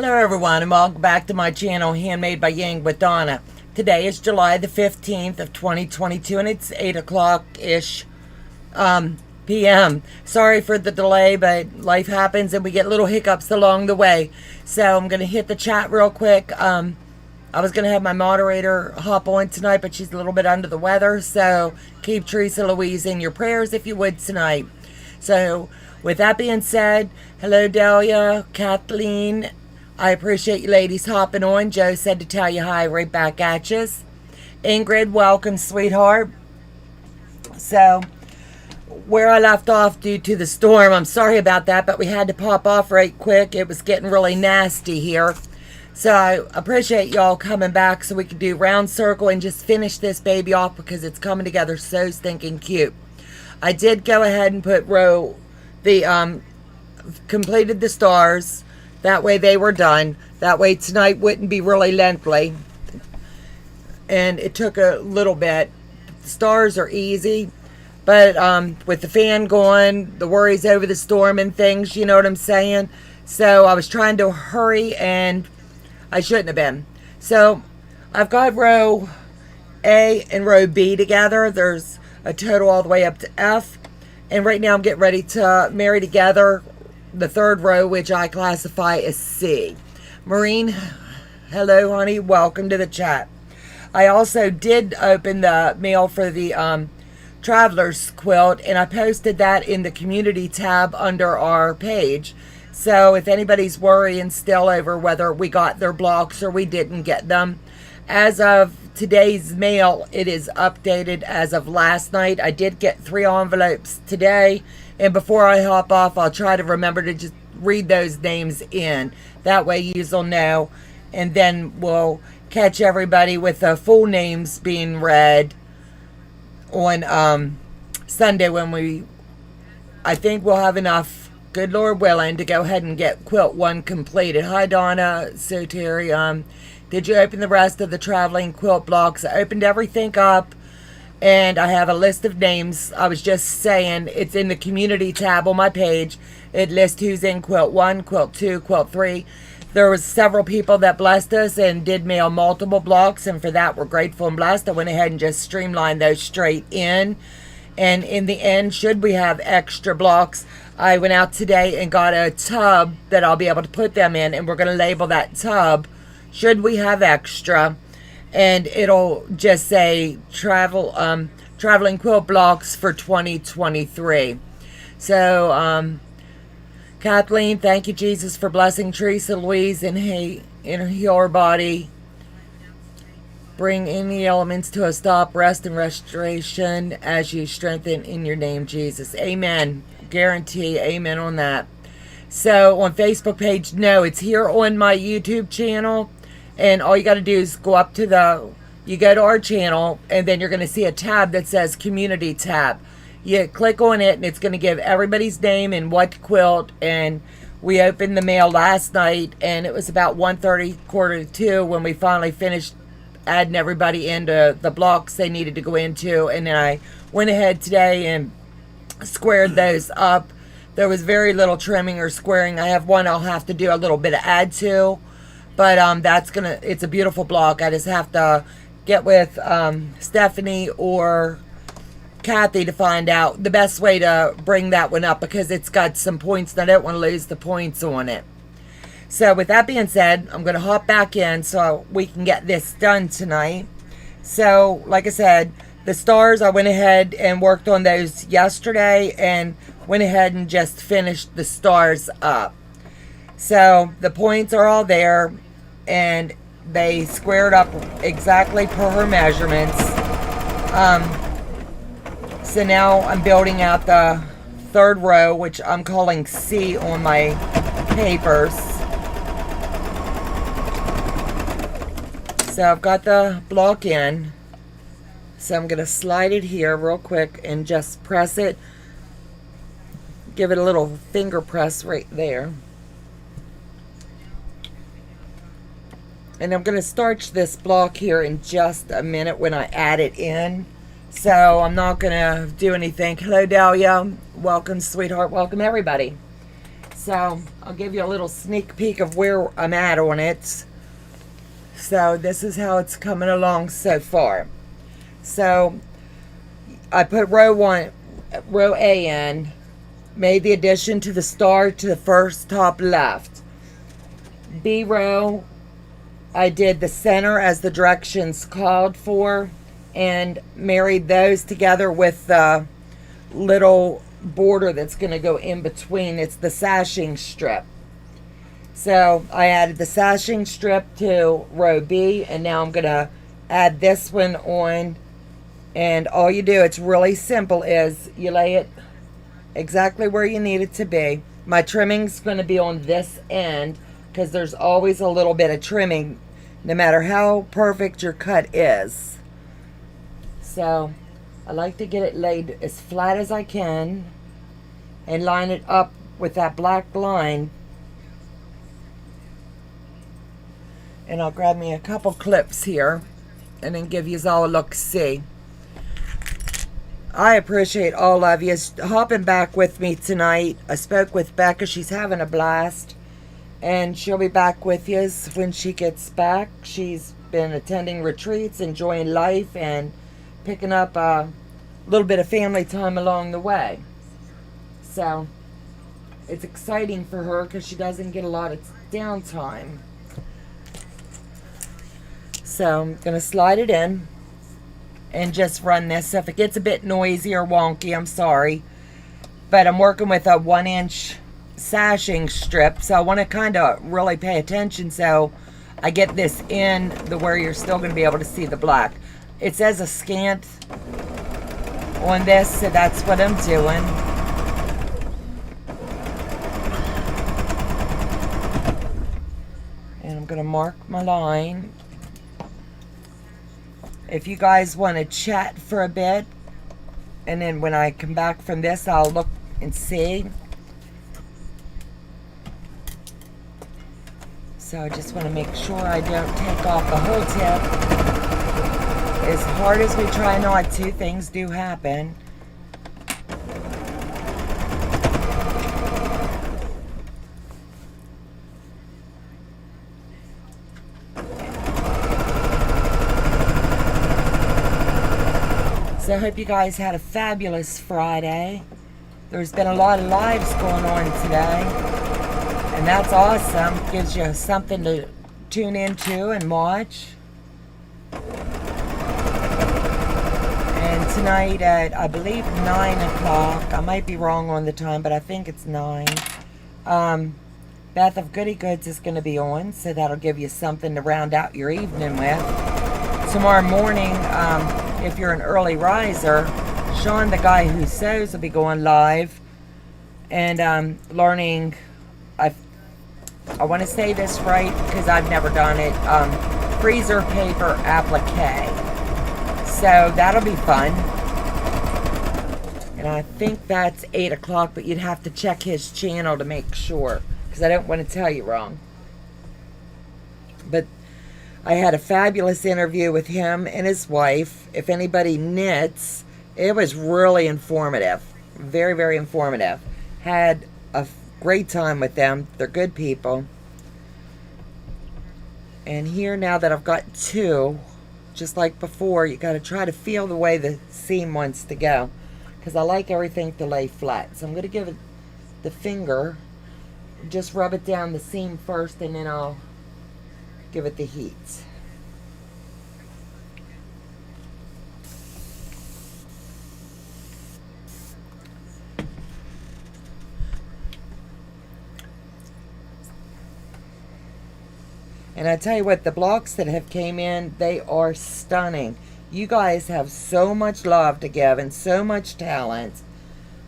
Hello everyone and welcome back to my channel Handmade by Yang with Donna. Today is July the 15th of 2022 and it's 8 o'clock-ish p.m. Sorry for the delay, but life happens and we get little hiccups along the way. So I'm going to hit the chat real quick. I was going to have my moderator hop on tonight, but she's a little bit under the weather. So keep Teresa Louise in your prayers if you would tonight. So with that being said, hello Delia, Kathleen. I appreciate you ladies hopping on. Joe said to tell you hi right back at you. Ingrid, welcome, sweetheart. So, where I left off due to the storm, I'm sorry about that, but we had to pop off right quick. It was getting really nasty here. So, I appreciate y'all coming back so we can do round circle and just finish this baby off because it's coming together so stinking cute. I did go ahead and put completed the stars. That way they were done. That way tonight wouldn't be really lengthy. And it took a little bit. The stars are easy. But with the fan going, the worries over the storm and things, you know what I'm saying? So I was trying to hurry and I shouldn't have been. So I've got row A and row B together. There's a total all the way up to F. And right now I'm getting ready to marry together the third row, which I classify as C. Maureen, hello honey, welcome to the chat. I also did open the mail for the traveler's quilt, and I posted that in the community tab under our page. So if anybody's worrying still over whether we got their blocks or we didn't get them, as of today's mail, it is updated as of last night. I did get 3 envelopes today. And before I hop off, I'll try to remember to just read those names in. That way you'll know. And then we'll catch everybody with the full names being read on Sunday when I think we'll have enough, good Lord willing, to go ahead and get quilt 1 completed. Hi Donna, so Terry, did you open the rest of the traveling quilt blocks? I opened everything up. And I have a list of names. I was just saying, it's in the community tab on my page. It lists who's in quilt 1, quilt 2, quilt 3. There was several people that blessed us and did mail multiple blocks, and for that we're grateful and blessed. I went ahead and just streamlined those straight in. And in the end, should we have extra blocks, I went out today and got a tub that I'll be able to put them in, and we're going to label that tub, should we have extra. And it'll just say traveling quilt blocks for 2023. So Kathleen, thank you Jesus for blessing Teresa Louise and in her body. Bring any elements to a stop, rest and restoration as you strengthen in your name Jesus. Amen. Guarantee amen on that. So on Facebook page, no, it's here on my YouTube channel. And all you got to do is go up to you go to our channel, and then you're going to see a tab that says Community tab. You click on it, and it's going to give everybody's name and what quilt. And we opened the mail last night, and it was about 1:30, 1:45 when we finally finished adding everybody into the blocks they needed to go into. And then I went ahead today and squared those up. There was very little trimming or squaring. I have one I'll have to do a little bit of add to. But it's a beautiful block. I just have to get with Stephanie or Kathy to find out the best way to bring that one up because it's got some points and I don't want to lose the points on it. So with that being said, I'm going to hop back in so we can get this done tonight. So like I said, the stars, I went ahead and worked on those yesterday and went ahead and just finished the stars up. So the points are all there. And they squared up exactly per her measurements. So now I'm building out the third row, which I'm calling C on my papers. So I've got the block in. So I'm going to slide it here real quick and just press it. Give it a little finger press right there. And I'm going to starch this block here in just a minute when I add it in. So I'm not going to do anything. Hello, Dahlia. Welcome, sweetheart. Welcome, everybody. So I'll give you a little sneak peek of where I'm at on it. So this is how it's coming along so far. So I put row A in, made the addition to the star to the first top left. B row, I did the center as the directions called for and married those together with the little border that's going to go in between. It's the sashing strip. So I added the sashing strip to row B, and now I'm going to add this one on. And all you do, it's really simple, is you lay it exactly where you need it to be. My trimming's going to be on this end because there's always a little bit of trimming no matter how perfect your cut is. So I like to get it laid as flat as I can and line it up with that black line. And I'll grab me a couple clips here and then give you all a look-see. I appreciate all of you hopping back with me tonight. I spoke with Becca. She's having a blast. And she'll be back with you when she gets back. She's been attending retreats, enjoying life, and picking up a little bit of family time along the way. So it's exciting for her because she doesn't get a lot of downtime. So I'm going to slide it in and just run this. So if it gets a bit noisy or wonky, I'm sorry. But I'm working with a 1-inch sashing strip, so I want to kind of really pay attention so I get this in the where you're still going to be able to see the black. It says a scant on this, so that's what I'm doing. And I'm going to mark my line. If you guys want to chat for a bit, and then when I come back from this, I'll look and see. So I just want to make sure I don't take off the whole tip. As hard as we try not to, things do happen. So I hope you guys had a fabulous Friday. There's been a lot of lives going on today, and that's awesome. Gives you something to tune into and watch. And tonight at, I believe, 9 o'clock, I might be wrong on the time, but I think it's 9, Beth of Goody Goods is going to be on, so that'll give you something to round out your evening with. Tomorrow morning, if you're an early riser, Sean, the guy who sews, will be going live and learning, I want to say this right because I've never done it, freezer paper applique. So that'll be fun. And I think that's 8 o'clock, but you'd have to check his channel to make sure because I don't want to tell you wrong. But I had a fabulous interview with him and his wife. If anybody knits, it was really informative. Very, very informative. Had a great time with them. They're good people. And here, now that I've got 2, just like before, you got to try to feel the way the seam wants to go. Because I like everything to lay flat. So I'm going to give it the finger. Just rub it down the seam first, and then I'll give it the heat. And I tell you what, the blocks that have came in, they are stunning. You guys have so much love to give and so much talent.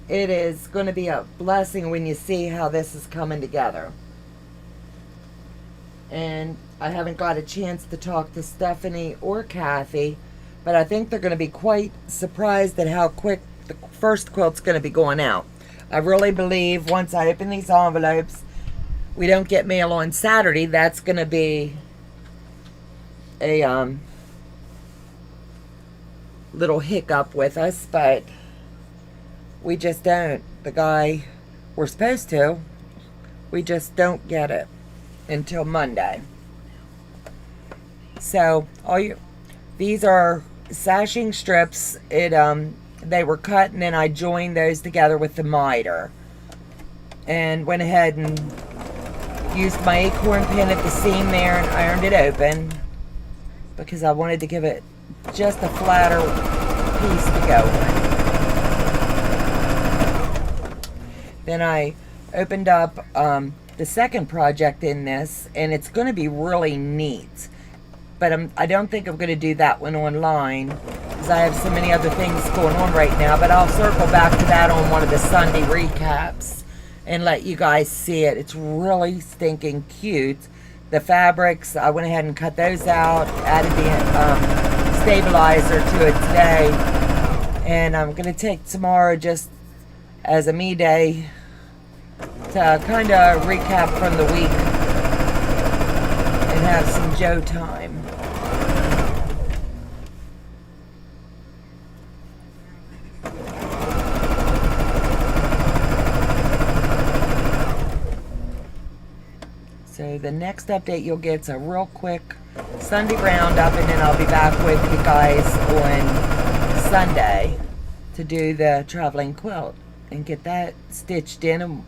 It is going to be a blessing when you see how this is coming together. And I haven't got a chance to talk to Stephanie or Kathy, but I think they're going to be quite surprised at how quick the first quilt's going to be going out. I really believe once I open these envelopes, we don't get mail on Saturday, that's going to be a little hiccup with us, but we just don't. The guy we're supposed to We just don't get it until Monday. So these are sashing strips. They were cut, and then I joined those together with the miter, and went ahead and used my acorn pin at the seam there and ironed it open because I wanted to give it just a flatter piece to go with. Then I opened up the second project in this, and it's going to be really neat. But I don't think I'm going to do that one online because I have so many other things going on right now. But I'll circle back to that on one of the Sunday recaps and let you guys see it. It's really stinking cute. The fabrics, I went ahead and cut those out, added the stabilizer to it today. And I'm going to take tomorrow just as a me day to kind of recap from the week and have some Joe time. So the next update you'll get is a real quick Sunday roundup, and then I'll be back with you guys on Sunday to do the traveling quilt and get that stitched in. And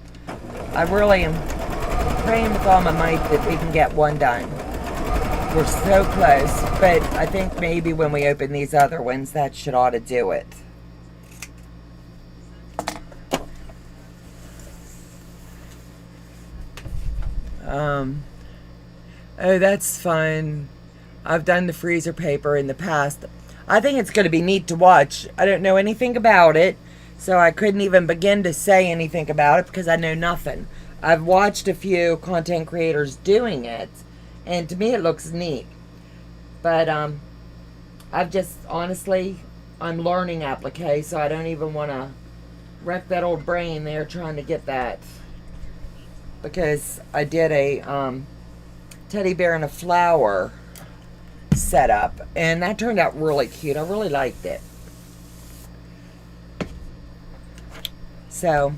I really am praying with all my might that we can get one done. We're so close, but I think maybe when we open these other ones, that should ought to do it. Oh, that's fun. I've done the freezer paper in the past. I think it's going to be neat to watch. I don't know anything about it, so I couldn't even begin to say anything about it because I know nothing. I've watched a few content creators doing it, and to me it looks neat. But I've just, honestly, I'm learning applique, so I don't even want to wreck that old brain there trying to get that. Because I did a teddy bear and a flower setup, and that turned out really cute. I really liked it. So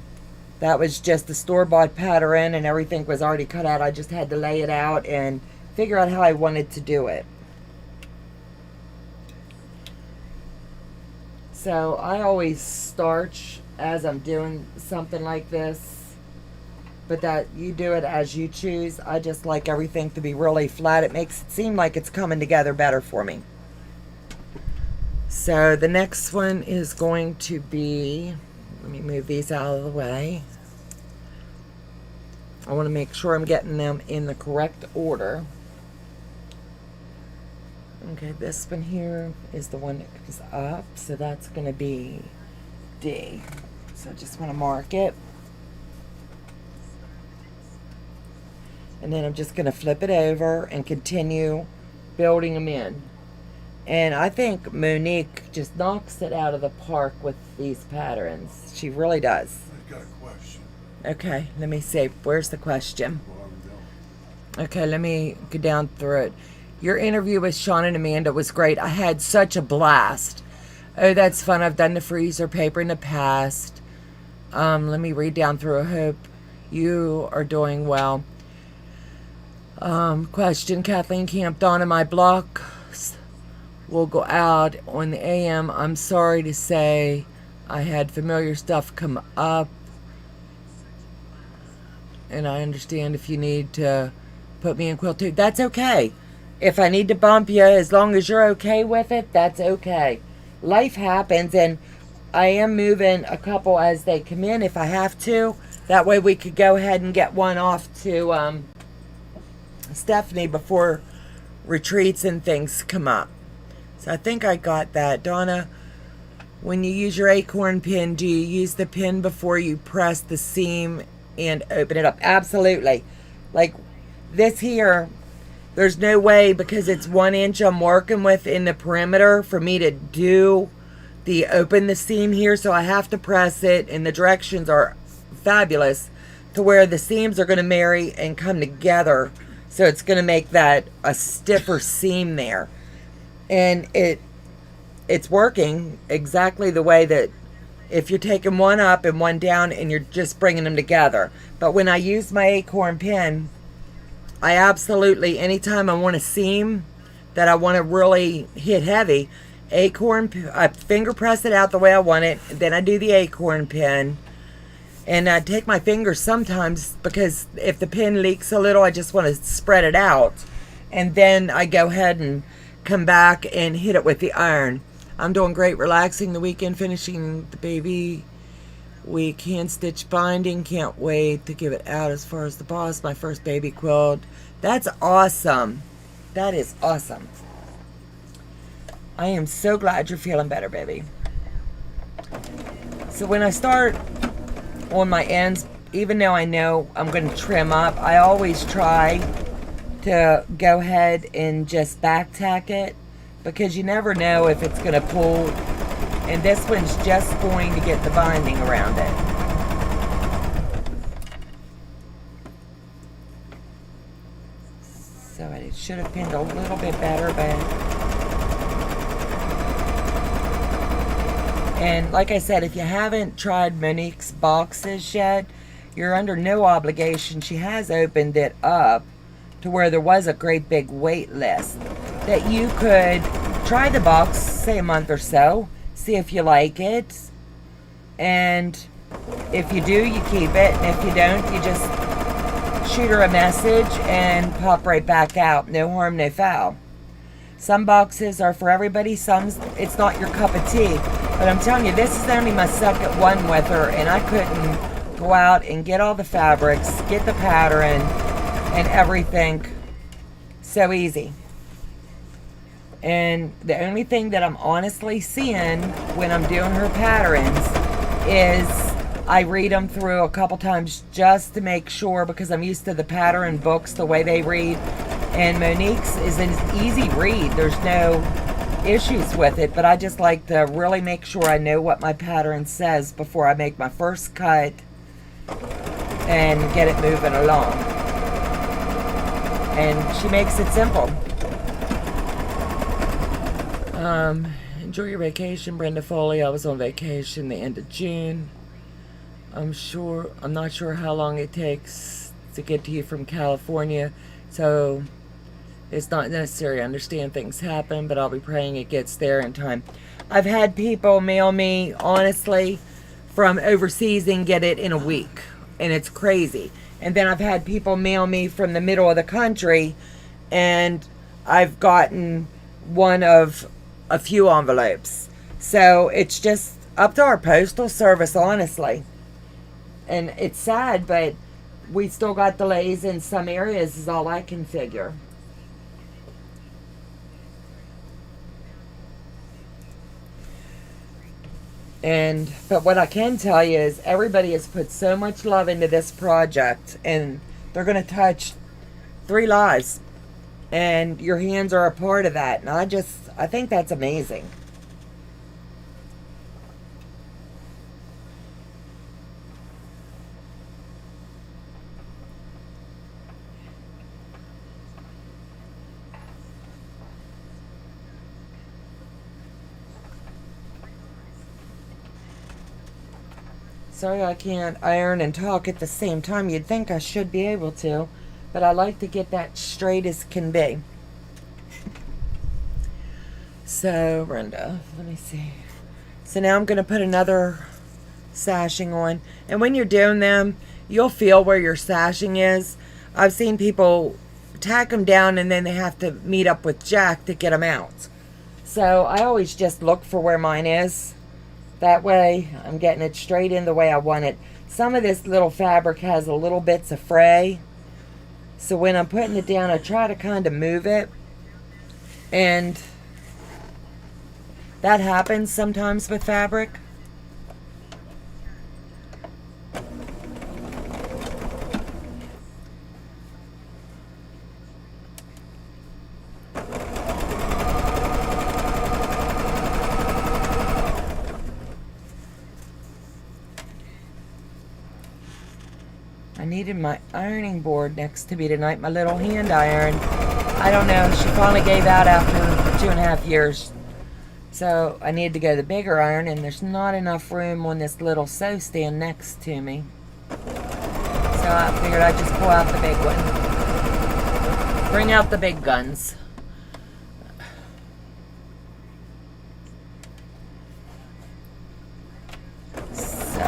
that was just the store-bought pattern, and everything was already cut out. I just had to lay it out and figure out how I wanted to do it. So I always starch as I'm doing something like this, but that you do it as you choose. I just like everything to be really flat. It makes it seem like it's coming together better for me. So the next one is going to be, let me move these out of the way. I want to make sure I'm getting them in the correct order. Okay, this one here is the one that comes up, so that's going to be D. So I just want to mark it. And then I'm just going to flip it over and continue building them in. And I think Monique just knocks it out of the park with these patterns. She really does. I've got a question. Okay, let me see. Where's the question? Okay, let me go down through it. Your interview with Sean and Amanda was great. I had such a blast. Oh, that's fun. I've done the freezer paper in the past. Let me read down through. I hope you are doing well. Question, Kathleen Camp, Donna, my block will go out on the AM. I'm sorry to say I had familiar stuff come up, and I understand if you need to put me in quilt too. That's okay. If I need to bump you, as long as you're okay with it, that's okay. Life happens, and I am moving a couple as they come in if I have to. That way we could go ahead and get one off to Stephanie before retreats and things come up. So I think I got that. Donna, when you use your acorn pin, do you use the pin before you press the seam and open it up? Absolutely. Like this here, there's no way, because it's 1 inch I'm working with in the perimeter, for me to do the open the seam here. So I have to press it, and the directions are fabulous to where the seams are going to marry and come together. So it's going to make that a stiffer seam there. And it's working exactly the way that if you're taking one up and one down and you're just bringing them together. But when I use my acorn pen, I absolutely, anytime I want a seam that I want to really hit heavy, I finger press it out the way I want it, then I do the acorn pen. And I take my fingers sometimes because if the pen leaks a little, I just want to spread it out. And then I go ahead and come back and hit it with the iron. I'm doing great, relaxing the weekend, finishing the baby week, hand stitch binding. Can't wait to give it out as far as the boss, my first baby quilt. That's awesome. That is awesome. I am so glad you're feeling better, baby. So when I start on my ends, even though I know I'm going to trim up, I always try to go ahead and just back tack it, because you never know if it's going to pull, and this one's just going to get the binding around it. So it should have pinned a little bit better, but... And like I said, if you haven't tried Monique's boxes yet, you're under no obligation. She has opened it up to where there was a great big wait list that you could try the box, say a month or so, see if you like it. And if you do, you keep it. And if you don't, you just shoot her a message and pop right back out. No harm, no foul. Some boxes are for everybody, some it's not your cup of tea. But I'm telling you, this is only my second one with her, and I couldn't go out and get all the fabrics, get the pattern, and everything so easy. And the only thing that I'm honestly seeing when I'm doing her patterns is I read them through a couple times just to make sure, because I'm used to the pattern books, the way they read. And Monique's is an easy read. There's no issues with it, but I just like to really make sure I know what my pattern says before I make my first cut and get it moving along. And she makes it simple. Enjoy your vacation, Brenda Foley. I was on vacation the end of June. I'm not sure how long it takes to get to you from California, so it's not necessary. I understand things happen, but I'll be praying it gets there in time. I've had people mail me, honestly, from overseas and get it in a week, and it's crazy. And then I've had people mail me from the middle of the country, and I've gotten one of a few envelopes. So it's just up to our postal service, honestly. And it's sad, but we still got delays in some areas is all I can figure. But what I can tell you is everybody has put so much love into this project, and they're going to touch 3 lives, and your hands are a part of that. And I think that's amazing. Sorry I can't iron and talk at the same time. You'd think I should be able to, but I like to get that straight as can be. So, Brenda, let me see. So now I'm going to put another sashing on. And when you're doing them, you'll feel where your sashing is. I've seen people tack them down and then they have to meet up with Jack to get them out. So I always just look for where mine is. That way I'm getting it straight in the way I want it. Some of this little fabric has a little bits of fray. So when I'm putting it down, I try to kind of move it. And that happens sometimes with fabric. I needed my ironing board next to me tonight, my little hand iron. I don't know, she finally gave out after 2.5 years. So I need to go the bigger iron, and there's not enough room on this little sew stand next to me. So I figured I'd just pull out the big one. Bring out the big guns. So.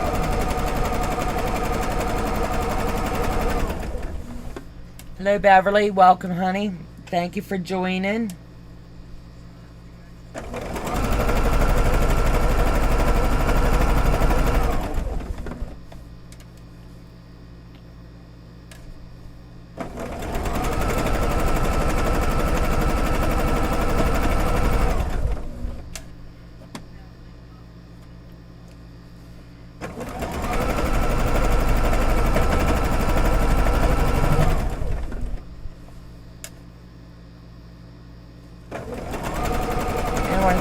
Hello, Beverly. Welcome, honey. Thank you for joining.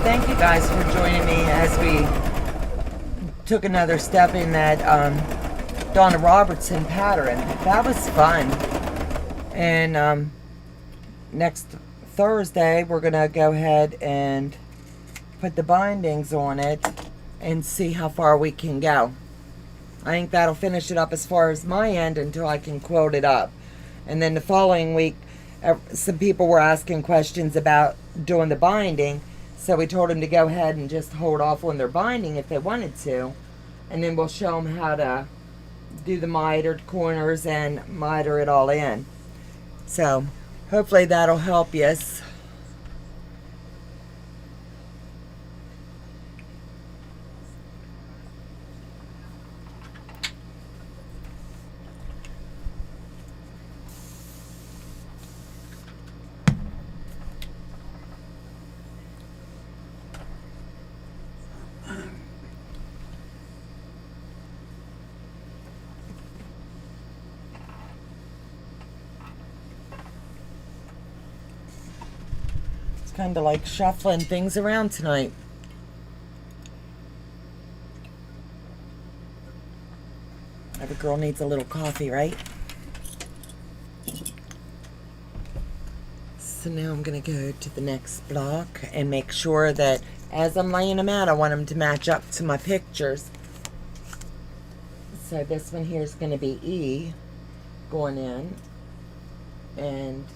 Thank you guys for joining me as we took another step in that Donna Robertson pattern. That was fun. And next Thursday we're gonna go ahead and put the bindings on it and see how far we can go. I think that'll finish it up as far as my end until I can quilt it up. And then the following week, some people were asking questions about doing the binding. So we told them to go ahead and just hold off on their binding if they wanted to. And then we'll show them how to do the mitered corners and miter it all in. So hopefully that'll help you. Kind of like shuffling things around tonight. Every girl needs a little coffee, right? So now I'm going to go to the next block and make sure that as I'm laying them out, I want them to match up to my pictures. So this one here is going to be E going in, and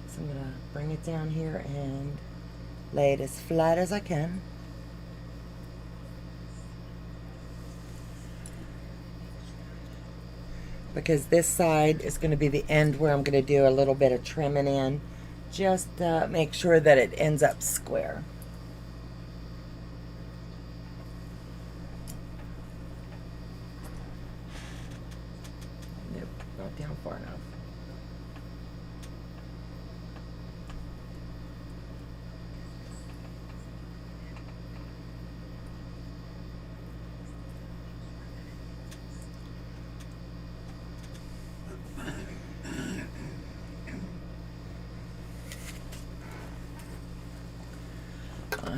so I'm going to bring it down here and lay it as flat as I can. Because this side is going to be the end where I'm going to do a little bit of trimming in. Just make sure that it ends up square. Nope, not down far enough.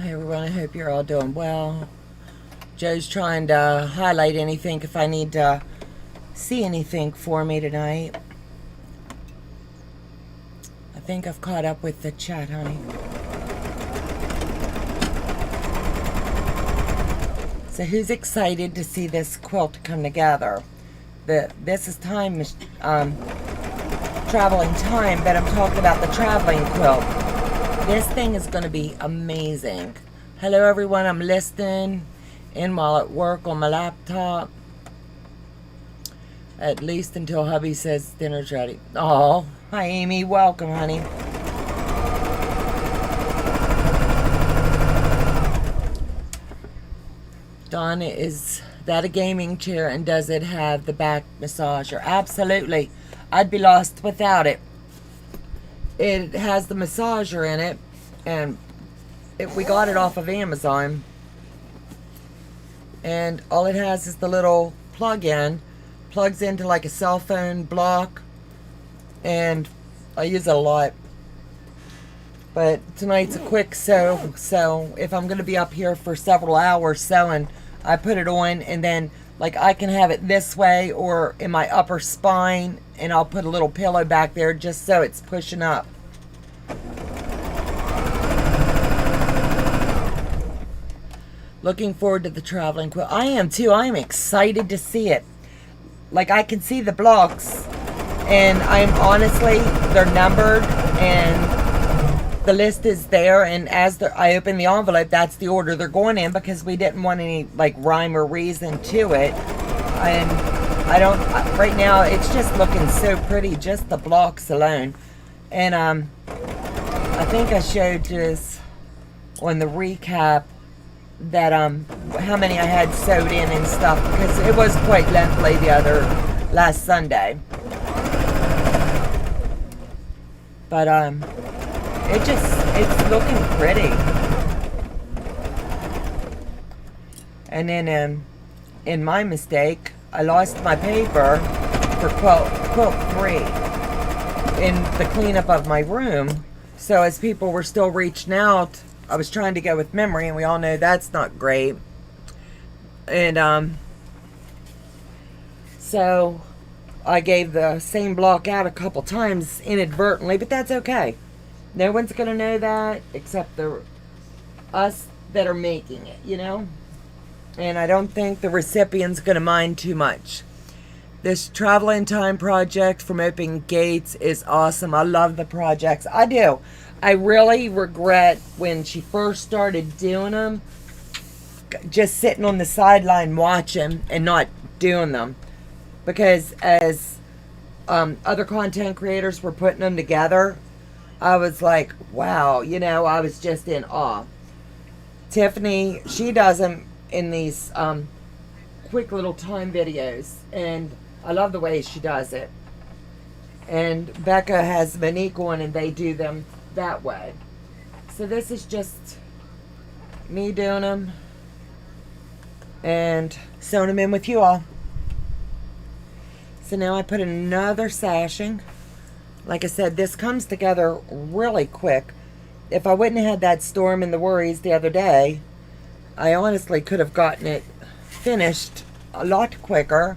Hey everyone, I hope you're all doing well. Joe's trying to highlight anything if I need to see anything for me tonight. I think I've caught up with the chat, honey. So who's excited to see this quilt come together? This is time, traveling time, but I'm talking about the traveling quilt. This thing is going to be amazing. Hello everyone, I'm listening in while at work on my laptop. At least until hubby says dinner's ready. Oh, hi Amy, welcome honey. Dawn, is that a gaming chair and does it have the back massager? Absolutely. I'd be lost without it. It has the massager in it, and we got it off of Amazon. And all it has is the little plug-in. Plugs into like a cell phone block, and I use it a lot. But tonight's a quick sew, so if I'm going to be up here for several hours sewing, I put it on, and then like I can have it this way or in my upper spine, and I'll put a little pillow back there just so it's pushing up. Looking forward to the traveling quilt. I am too. I am excited to see it. Like, I can see the blocks, and I'm honestly, they're numbered, and the list is there, and as I open the envelope, that's the order they're going in, because we didn't want any, like, rhyme or reason to it. And I don't, right now, it's just looking so pretty, just the blocks alone. And I think I showed just on the recap that how many I had sewed in and stuff, because it was quite lengthy last Sunday. But it's looking pretty. And then in my mistake, I lost my paper for quilt 3 in the cleanup of my room. So as people were still reaching out, I was trying to go with memory, and we all know that's not great. And so I gave the same block out a couple times inadvertently, but that's okay. No one's gonna know that except us that are making it, you know? And I don't think the recipient's gonna mind too much. This Travel in Time project from Open Gates is awesome. I love the projects. I do. I really regret when she first started doing them, just sitting on the sideline watching and not doing them. Because as other content creators were putting them together, I was like, wow, you know, I was just in awe. Tiffany, she does them in these quick little time videos, and I love the way she does it. And Becca has Monique on, and they do them that way. So this is just me doing them and sewing them in with you all. So now I put another sashing. Like I said, this comes together really quick. If I wouldn't have had that storm and the worries the other day, I honestly could have gotten it finished a lot quicker.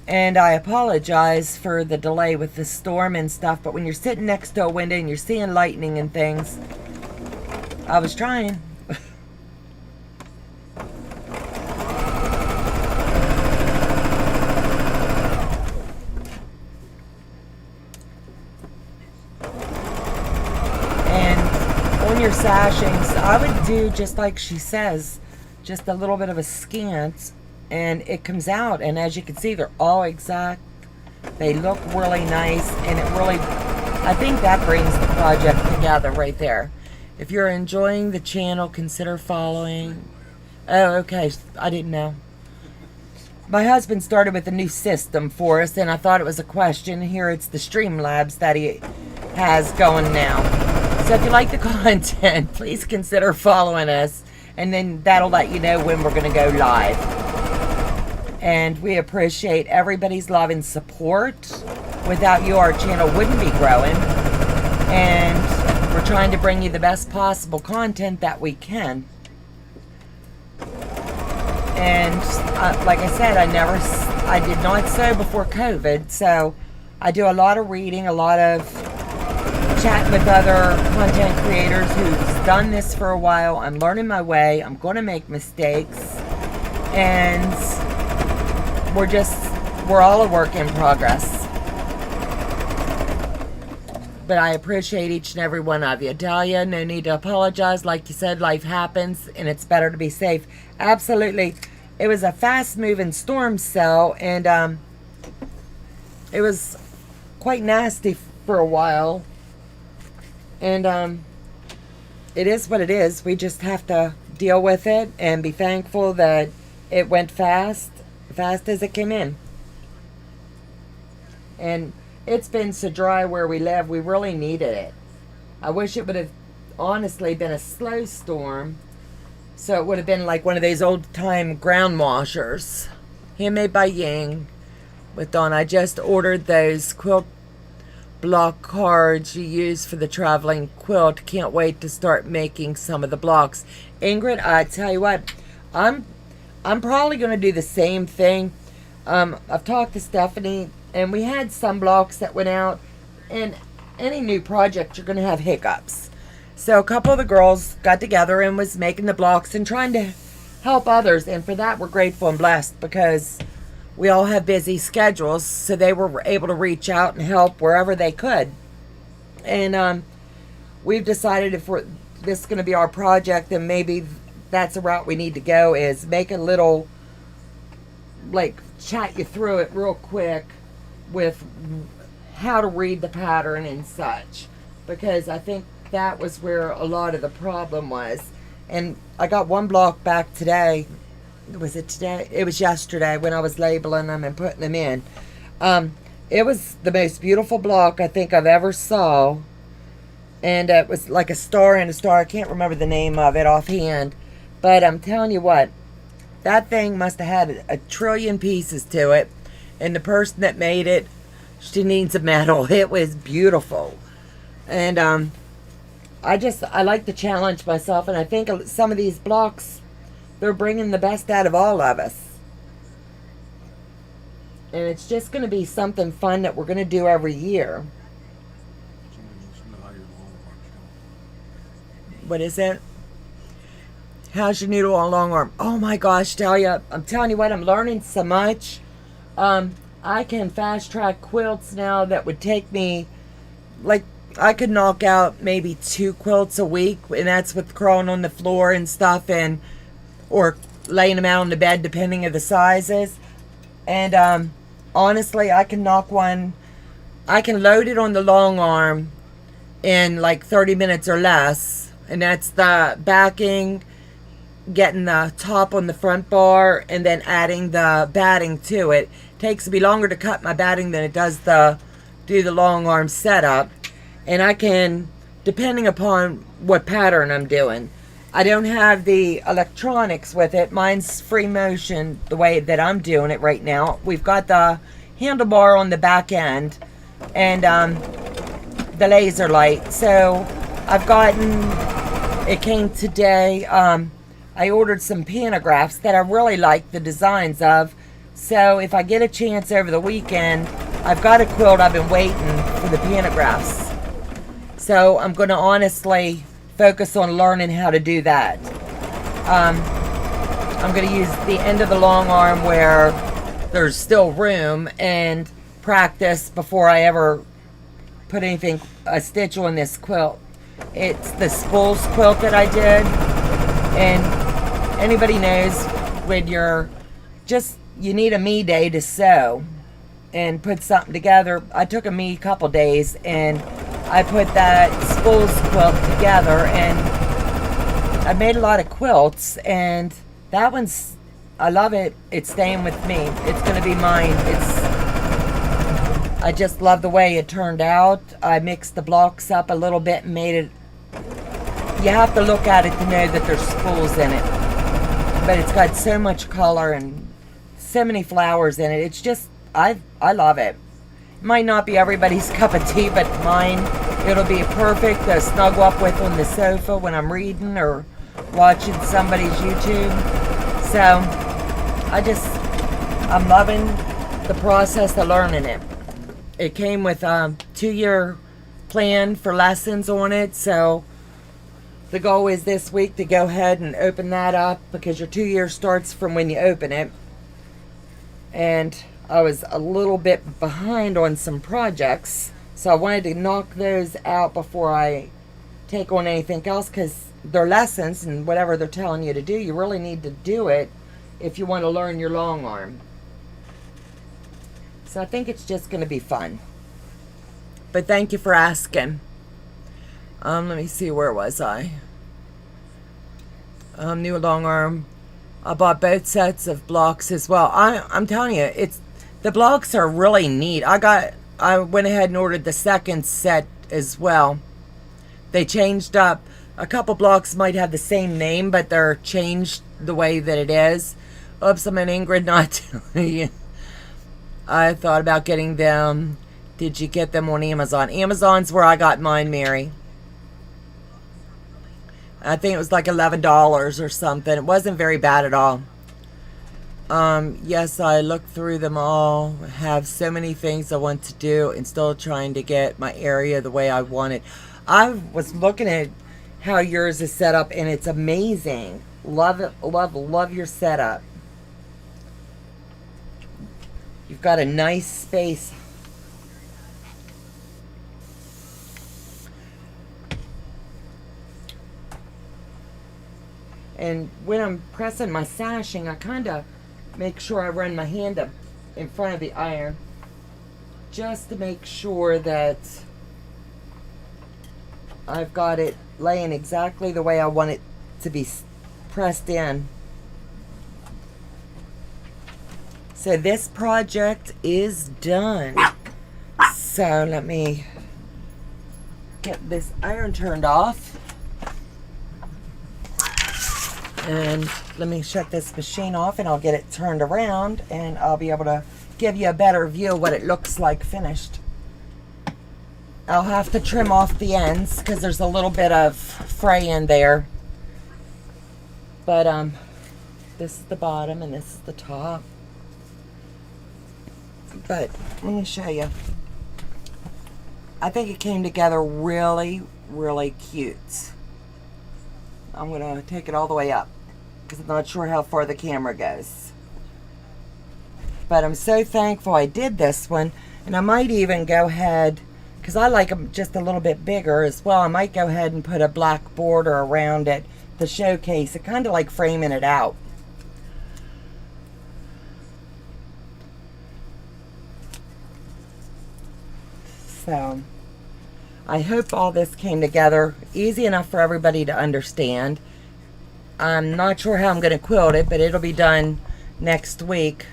And I apologize for the delay with the storm and stuff, but when you're sitting next to a window and you're seeing lightning and things, I was trying. And on your sashings, I would do just like she says, just a little bit of a scant, and it comes out, and as you can see, they're all exact. They look really nice, and it really, I think that brings the project together right there. If you're enjoying the channel, consider following. Oh, okay, I didn't know. My husband started with a new system for us, and I thought it was a question. Here it's the Streamlabs that he has going now. So if you like the content, please consider following us, and then that'll let you know when we're going to go live. And we appreciate everybody's love and support. Without you, our channel wouldn't be growing. And we're trying to bring you the best possible content that we can. And like I said, I did not sew before COVID. So I do a lot of reading, a lot of chatting with other content creators who've done this for a while. I'm learning my way. I'm going to make mistakes. And we're all a work in progress. But I appreciate each and every one of you. Dahlia, no need to apologize. Like you said, life happens, and it's better to be safe. Absolutely. It was a fast-moving storm cell, and it was quite nasty for a while. And it is what it is. We just have to deal with it and be thankful that it went fast as it came in. And it's been so dry where we live, we really needed it. I wish it would have honestly been a slow storm, so it would have been like one of those old time ground washers, handmade by Ying with Dawn. I just ordered those quilt block cards you use for the traveling quilt. Can't wait to start making some of the blocks. Ingrid, I tell you what, I'm probably going to do the same thing. I've talked to Stephanie, and we had some blocks that went out, and any new project, you're going to have hiccups. So a couple of the girls got together and was making the blocks and trying to help others. And for that, we're grateful and blessed because we all have busy schedules. So they were able to reach out and help wherever they could. And we've decided if this is going to be our project, then maybe that's the route we need to go, is make a little, like, chat you through it real quick with how to read the pattern and such, because I think that was where a lot of the problem was. And I got one block back today. Was it today? It was yesterday when I was labeling them and putting them in. It was the most beautiful block I think I've ever saw, and it was like a star and a star. I can't remember the name of it offhand, but I'm telling you what, that thing must have had a trillion pieces to it, and the person that made it, she needs a medal. It was beautiful. And I like to challenge myself, and I think some of these blocks, they're bringing the best out of all of us. And it's just going to be something fun that we're going to do every year. What is it? How's your noodle on long arm? Oh my gosh, Dahlia, I'm telling you what, I'm learning so much. I can fast track quilts now that would take me, like, I could knock out maybe 2 quilts a week, and that's with crawling on the floor and stuff, and or laying them out on the bed depending on the sizes. And honestly, I can knock one, I can load it on the long arm in like 30 minutes or less, and that's the backing, getting the top on the front bar, and then adding the batting to it. Takes me longer to cut my batting than it does do the long arm setup. And I can, depending upon what pattern I'm doing, I don't have the electronics with it. Mine's free motion the way that I'm doing it right now. We've got the handlebar on the back end and the laser light. So I've gotten, it came today, I ordered some pantographs that I really like the designs of. So if I get a chance over the weekend, I've got a quilt I've been waiting for the pantographs. So I'm going to honestly focus on learning how to do that. I'm going to use the end of the long arm where there's still room and practice before I ever put a stitch on this quilt. It's the spools quilt that I did. And anybody knows when you need a me day to sew and put something together. I took a me couple days and I put that spools quilt together, and I made a lot of quilts, and that one's, I love it. It's staying with me. It's going to be mine. I just love the way it turned out. I mixed the blocks up a little bit and made it, you have to look at it to know that there's spools in it. But it's got so much color and so many flowers in it. It's just, I love it. Might not be everybody's cup of tea, but mine, it'll be perfect to snuggle up with on the sofa when I'm reading or watching somebody's YouTube. So I'm loving the process of learning it. It came with a 2-year plan for lessons on it. So the goal is this week to go ahead and open that up, because your 2 years starts from when you open it. And I was a little bit behind on some projects, so I wanted to knock those out before I take on anything else, because they're lessons, and whatever they're telling you to do, you really need to do it if you want to learn your long arm. So I think it's just going to be fun. But thank you for asking. Let me see, where was I? New long arm. I bought both sets of blocks as well. I'm telling you, the blocks are really neat. I went ahead and ordered the second set as well. They changed up. A couple blocks might have the same name, but they're changed the way that it is. Oops, I'm an Ingrid, not telling you. I thought about getting them. Did you get them on Amazon? Amazon's where I got mine, Mary. I think it was like $11 or something. It wasn't very bad at all. Yes, I looked through them all. Have so many things I want to do and still trying to get my area the way I want it. I was looking at how yours is set up, and it's amazing. Love it, love your setup. You've got a nice space. And when I'm pressing my sashing, I kind of make sure I run my hand up in front of the iron just to make sure that I've got it laying exactly the way I want it to be pressed in. So this project is done. So let me get this iron turned off. And let me shut this machine off and I'll get it turned around and I'll be able to give you a better view of what it looks like finished. I'll have to trim off the ends because there's a little bit of fray in there. But this is the bottom and this is the top. But let me show you. I think it came together really, really cute. I'm going to take it all the way up because I'm not sure how far the camera goes. But I'm so thankful I did this one. And I might even go ahead, because I like them just a little bit bigger as well, I might go ahead and put a black border around it to showcase it, kind of like framing it out. So I hope all this came together easy enough for everybody to understand. I'm not sure how I'm going to quilt it, but it'll be done next week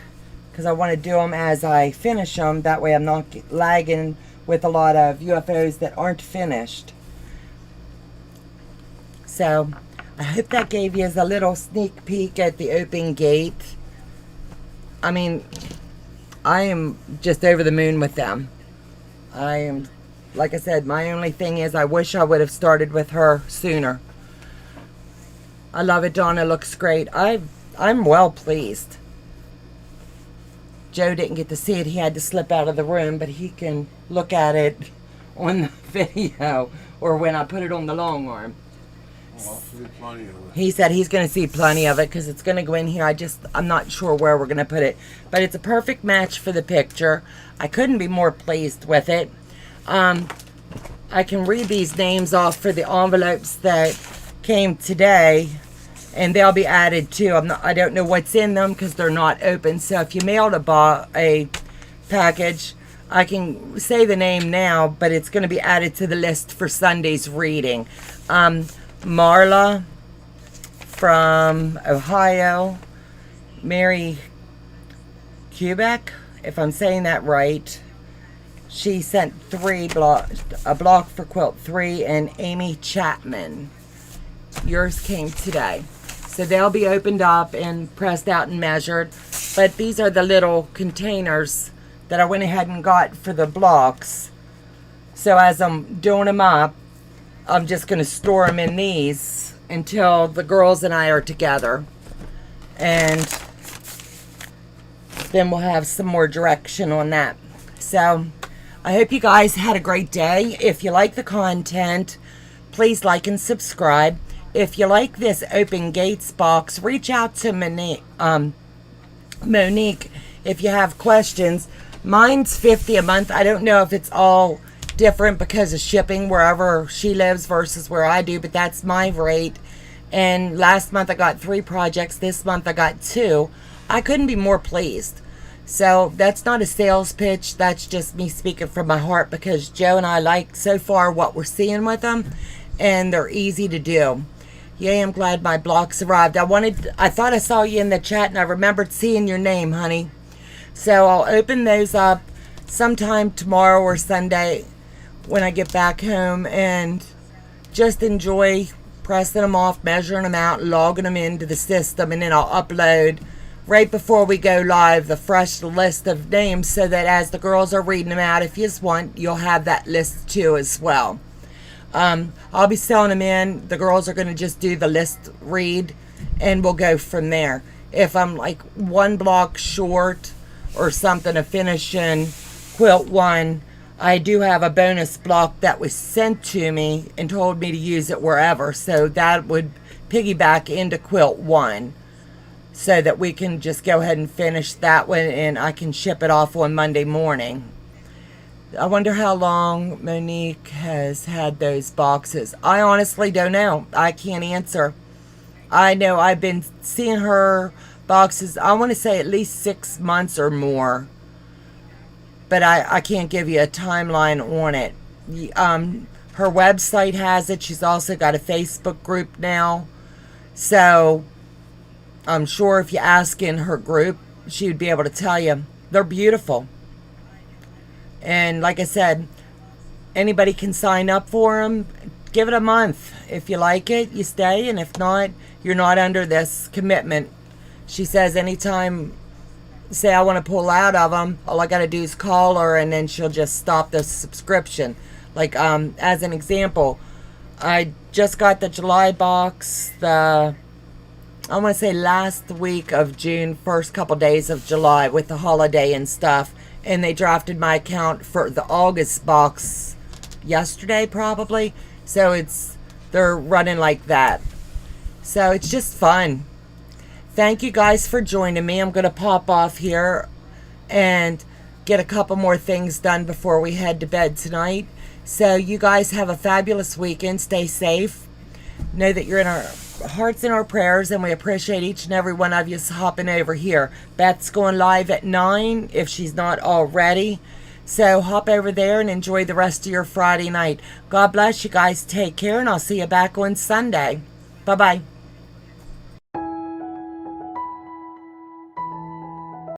because I want to do them as I finish them. That way I'm not lagging with a lot of UFOs that aren't finished. So I hope that gave you a little sneak peek at the open gate. I mean, I am just over the moon with them. I am, like I said, my only thing is I wish I would have started with her sooner. I love it. Donna looks great. I'm well pleased. Joe didn't get to see it. He had to slip out of the room, but he can look at it on the video or when I put it on the long arm. Oh, I'll see plenty of it. He said he's going to see plenty of it because it's going to go in here. I'm not sure where we're going to put it, but it's a perfect match for the picture. I couldn't be more pleased with it. I can read these names off for the envelopes that came today, and they'll be added too. I don't know what's in them because they're not open. So if you mailed a package, I can say the name now, but it's going to be added to the list for Sunday's reading. Marla from Ohio, Mary Quebec, if I'm saying that right. She sent a block for quilt 3, and Amy Chapman. Yours came today. So they'll be opened up and pressed out and measured. But these are the little containers that I went ahead and got for the blocks. So as I'm doing them up, I'm just going to store them in these until the girls and I are together. And then we'll have some more direction on that. So I hope you guys had a great day. If you like the content, please like and subscribe. If you like this Open Gates box, reach out to Monique if you have questions. Mine's $50 a month. I don't know if it's all different because of shipping wherever she lives versus where I do, but that's my rate. And last month I got 3 projects. This month I got 2. I couldn't be more pleased. So that's not a sales pitch. That's just me speaking from my heart because Joe and I like so far what we're seeing with them, and they're easy to do. Yay, I'm glad my blocks arrived. I thought I saw you in the chat and I remembered seeing your name, honey. So I'll open those up sometime tomorrow or Sunday when I get back home and just enjoy pressing them off, measuring them out, logging them into the system, and then I'll upload right before we go live the fresh list of names so that as the girls are reading them out, if you just want, you'll have that list too as well. I'll be selling them in. The girls are going to just do the list read and we'll go from there. If I'm like 1 block short or something of finishing quilt 1, I do have a bonus block that was sent to me and told me to use it wherever. So that would piggyback into Quilt 1 so that we can just go ahead and finish that one and I can ship it off on Monday morning. I wonder how long Monique has had those boxes. I honestly don't know. I can't answer. I know I've been seeing her boxes, I want to say at least 6 months or more. But I can't give you a timeline on it. Her website has it. She's also got a Facebook group now. So I'm sure if you ask in her group, she would be able to tell you. They're beautiful. And like I said, anybody can sign up for them. Give it a month. If you like it, you stay. And if not, you're not under this commitment. She says anytime, say I want to pull out of them, all I got to do is call her and then she'll just stop the subscription. Like, as an example, I just got the July box, I want to say last week of June, first couple days of July with the holiday and stuff. And they drafted my account for the August box yesterday probably. So they're running like that. So it's just fun. Thank you guys for joining me. I'm going to pop off here and get a couple more things done before we head to bed tonight. So you guys have a fabulous weekend. Stay safe. Know that you're in our hearts and our prayers, and we appreciate each and every one of you hopping over here. Beth's going live at 9 if she's not already. So hop over there and enjoy the rest of your Friday night. God bless you guys. Take care, and I'll see you back on Sunday. Bye-bye.